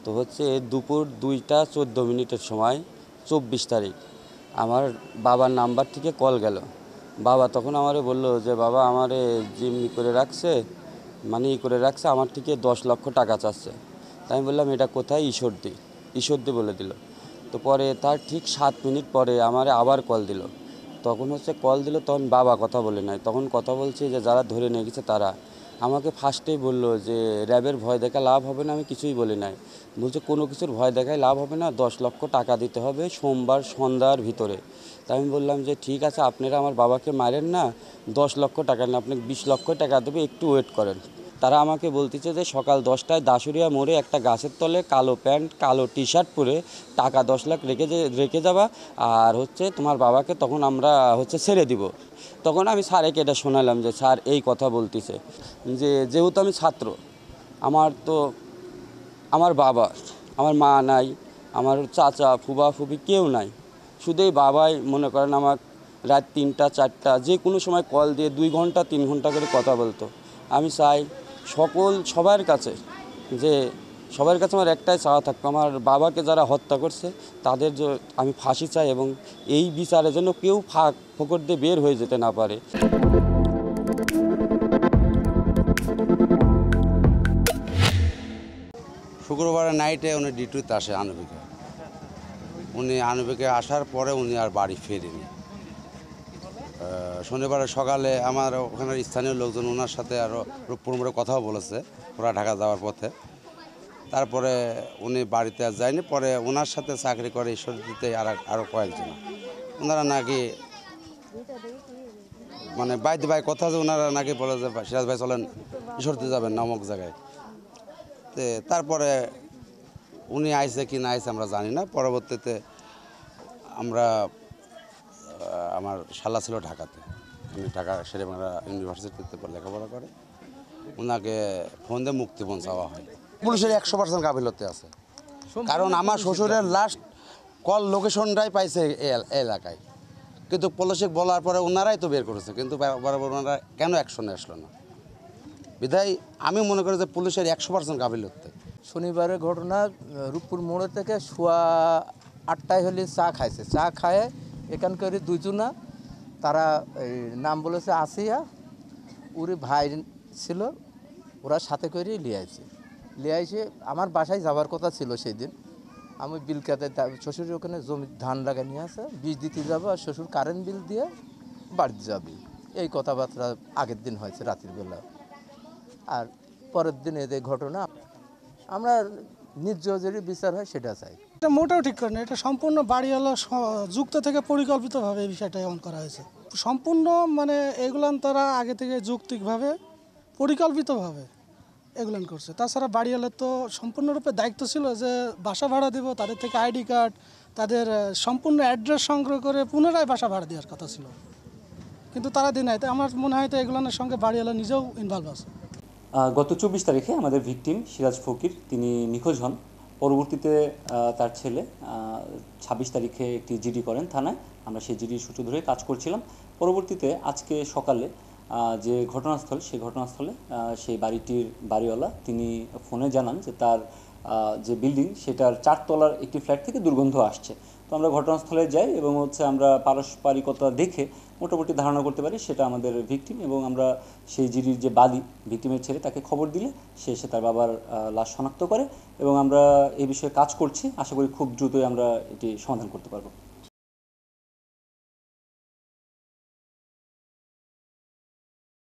তো হচ্ছে দুপুর 2টা 14 মিনিটের সময় 24 তারিখ আমার বাবার নাম্বার থেকে কল গেল। বাবা তখন আমারে বললো যে বাবা আমারে জিম্মি করে রাখছে, মানে করে রাখছে, আমার থেকে 10 লক্ষ টাকা চাচ্ছে। তাই আমি বললাম এটা কোথায়? ঈশ্বরদী বলে দিল। তো পরে তার ঠিক 7 মিনিট পরে আমারে আবার কল দিল। তখন হচ্ছে কল দিল, তখন বাবা কথা বলে নাই, তখন কথা বলছে যে যারা ধরে নিয়ে গেছে তারা। আমাকে ফার্স্টেই বললো যে র্যাবের ভয় দেখা লাভ হবে না। আমি কিছুই বলি নাই। বলছে কোনো কিছুর ভয় দেখায় লাভ হবে না, 10 লক্ষ টাকা দিতে হবে সোমবার সন্ধ্যার ভিতরে। তাই আমি বললাম যে ঠিক আছে, আপনারা আমার বাবাকে মারেন না, 10 লক্ষ টাকা না, আপনাকে 20 লক্ষ টাকা দেবে, একটু ওয়েট করেন। তারা আমাকে বলতেছে যে সকাল 10টায় দাসুরিয়া মোড়ে একটা গাছের তলে কালো প্যান্ট কালো টি শার্ট পরে টাকা 10 লাখ রেখে যাবা, আর হচ্ছে তোমার বাবাকে তখন আমরা হচ্ছে ছেড়ে দিব। তখন আমি স্যারকে এটা শোনালাম যে স্যার এই কথা বলতেছে, যে যেহেতু আমি ছাত্র, আমার তো আমার বাবা, আমার মা নাই, আমার চাচা ফুবা ফুবি কেউ নাই, শুধু এই বাবাই মনে করেন আমার রাত 3টা 4টা যে কোনো সময় কল দিয়ে 2 ঘন্টা 3 ঘন্টা করে কথা বলতো। আমি চাই সবার কাছে, যে সবার কাছে আমার একটাই চাওয়া থাকতো, আমার বাবাকে যারা হত্যা করছে তাদের আমি ফাঁসি চাই, এবং এই বিচারের জন্য কেউ ফাঁক ফোকর দিয়ে বের হয়ে যেতে না পারে। শুক্রবার নাইটে উনি ডিউটিতে আসে আনুবিকে। উনি আনুবিকে আসার পরে উনি আর বাড়ি ফেরেনি। শনিবার সকালে আমার ওখানের স্থানীয় লোকজন ওনার সাথে আরও রূপপুর মোড়ে কথাও বলেছে ওরা ঢাকা যাওয়ার পথে। তারপরে উনি বাড়িতে আর যায়নি। পরে ওনার সাথে চাকরি করে ঈশ্বরদীতে আরও কয়েকজন, ওনারা নাকি মানে বাই কথা, যে ওনারা নাকি বলে যে সিরাজ ভাই চলেন ঈশ্বরদী যাবেন নামক জায়গায়। তারপরে উনি আইসে কি না আইসে আমরা জানি না। পরবর্তীতে আমার শালা ছিল ঢাকাতে, উনি ঢাকা শেরেবাংলা ইউনিভার্সিটিতে লেখাপড়া করে। ওনাকে ফোন দিয়ে মুক্তিপণ চাওয়া হয়। পুলিশের 100% গাফিলতি আছে, কারণ আমার শ্বশুরের লাস্ট কল লোকেশনটাই পাইছে এলাকায়, কিন্তু পুলিশে বলার পরে ওনারাই তো বের করেছে, কিন্তু বরাবর ওনারা কেন অ্যাকশনে আসলো না? বিধায় আমি মনে করি যে পুলিশের 100% গাফিলতি। শনিবারের ঘটনা, রূপপুর মোড়ে থেকে সোয়া 8টায় হলে চা খাইছে। চা খায় এখানকার দুজনা, তারা এই নাম বলেছে আসিয়া, ওর ভাই ছিল, ওরা সাথে করে লিয়ে আইছে। আমার বাসায় যাওয়ার কথা ছিল সেই দিন। আমি বিলকাতে শ্বশুরের ওখানে জমি ধান লাগা নিয়ে আসে, বীজ দিতে যাবো, আর শ্বশুর কারেন্ট বিল দিয়ে বাড়িতে যাবে, এই কথাবার্তা আগের দিন হয়েছে রাতের বেলা। আর পরের দিন এদের ঘটনা, আমরা নির্জয়ের বিচার হয় সেটা চাই। এটা মোটেও ঠিক করে না, এটা সম্পূর্ণ বাড়িওয়ালা যুক্ত থেকে পরিকল্পিতভাবে এই বিষয়টা এমন করা হয়েছে। সম্পূর্ণ মানে এগুলান তারা আগে থেকে যৌক্তিকভাবে পরিকল্পিতভাবে এগুলান করছে। তাছাড়া বাড়িওয়ালার তো সম্পূর্ণরূপে দায়িত্ব ছিল যে বাসা ভাড়া দেব, তাদের থেকে আইডি কার্ড, তাদের সম্পূর্ণ অ্যাড্রেস সংগ্রহ করে পুনরায় বাসা ভাড়া দেওয়ার কথা ছিল, কিন্তু তারা দিন নাই। তো আমার মনে হয় তো এগুলানের সঙ্গে বাড়িওয়ালা নিজেও ইনভলভ আছে। গত 24 তারিখে আমাদের ভিকটিম সিরাজ ফকির তিনি নিখোঁজ হন। পরবর্তীতে তার ছেলে 26 তারিখে একটি জিডি করেন থানায়। আমরা সেই জিডির সূত্র ধরে কাজ করছিলাম। পরবর্তীতে আজকে সকালে যে ঘটনাস্থল, সেই ঘটনাস্থলে সেই বাড়িটির বাড়িওয়ালা তিনি ফোনে জানান যে তার যে বিল্ডিং সেটার 4 তলার একটি ফ্ল্যাট থেকে দুর্গন্ধ আসছে। তো আমরা ঘটনাস্থলে যাই এবং আমরা পারস্পরিকতা দেখে মোটামুটি ধারণা করতে পারি সেটা আমাদের ভিকটিম, এবং আমরা সেই জিডির যে বাদী ভিকটিমের ছেলে তাকে খবর দিলে সে এসে তার বাবার লাশ শনাক্ত করে, এবং আমরা এই বিষয়ে কাজ করছি। আশা করি খুব দ্রুতই আমরা এটি সমাধান করতে পারবো।